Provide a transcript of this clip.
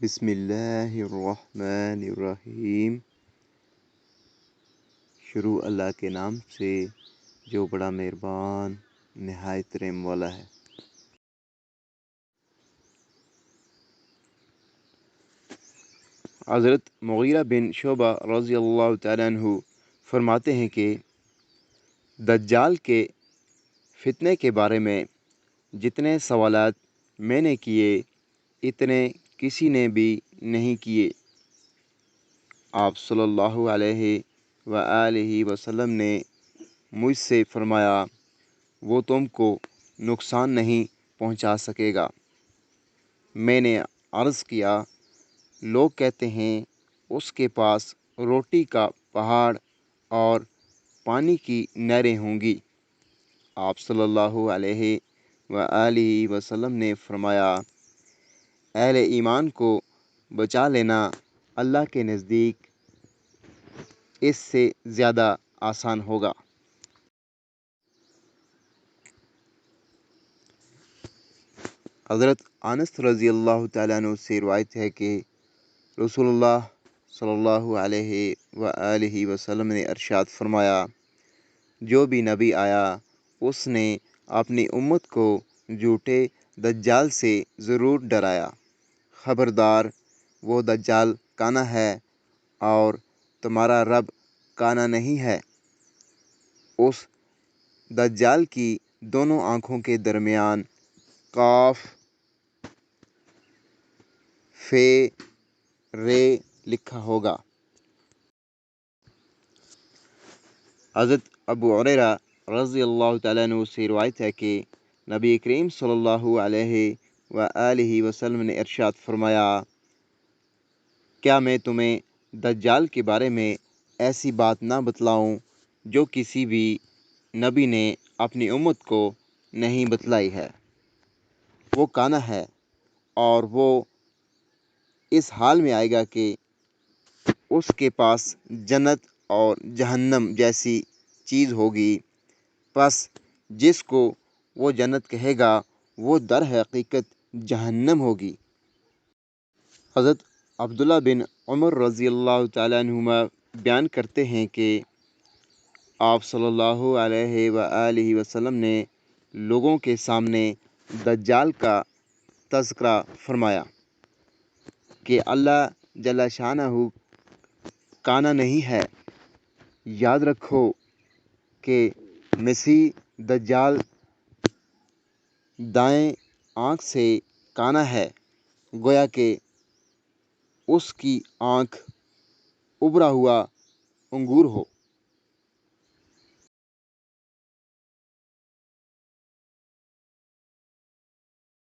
بسم اللہ الرحمن الرحیم۔ شروع اللہ کے نام سے جو بڑا مہربان نہایت رحم والا ہے۔ حضرت مغیرہ بن شعبہ رضی اللہ تعالیٰ عنہ فرماتے ہیں کہ دجال کے فتنے کے بارے میں جتنے سوالات میں نے کیے اتنے کسی نے بھی نہیں کیے۔ آپ صلی اللہ علیہ وآلہ وسلم نے مجھ سے فرمایا وہ تم کو نقصان نہیں پہنچا سکے گا۔ میں نے عرض کیا لوگ کہتے ہیں اس کے پاس روٹی کا پہاڑ اور پانی کی نہریں ہوں گی۔ آپ صلی اللہ علیہ وآلہ وسلم نے فرمایا اہل ایمان کو بچا لینا اللہ کے نزدیک اس سے زیادہ آسان ہوگا۔ حضرت انس رضی اللہ تعالیٰ عنہ سے روایت ہے کہ رسول اللہ صلی اللہ علیہ وآلہ وسلم نے ارشاد فرمایا جو بھی نبی آیا اس نے اپنی امت کو جھوٹے دجال سے ضرور ڈرایا۔ خبردار وہ دجال کانا ہے اور تمہارا رب کانا نہیں ہے۔ اس دجال کی دونوں آنکھوں کے درمیان قاف فے رے لکھا ہوگا۔ حضرت ابو ہریرہ رضی اللہ تعالیٰ عنہ سے روایت ہے کہ نبی کریم صلی اللہ علیہ وآلہ وسلم نے ارشاد فرمایا کیا میں تمہیں دجال کے بارے میں ایسی بات نہ بتلاؤں جو کسی بھی نبی نے اپنی امت کو نہیں بتلائی ہے۔ وہ کانا ہے اور وہ اس حال میں آئے گا کہ اس کے پاس جنت اور جہنم جیسی چیز ہوگی، پس جس کو وہ جنت کہے گا وہ در حقیقت جہنم ہوگی۔ حضرت عبداللہ بن عمر رضی اللہ تعالیٰ عنہما بیان کرتے ہیں کہ آپ صلی اللہ علیہ وآلہ وسلم نے لوگوں کے سامنے دجال کا تذکرہ فرمایا کہ اللہ جل شانہ کانا نہیں ہے۔ یاد رکھو کہ مسیح دجال دائیں آنکھ سے کانا ہے گویا کہ اس کی آنکھ ابھرا ہوا انگور ہو۔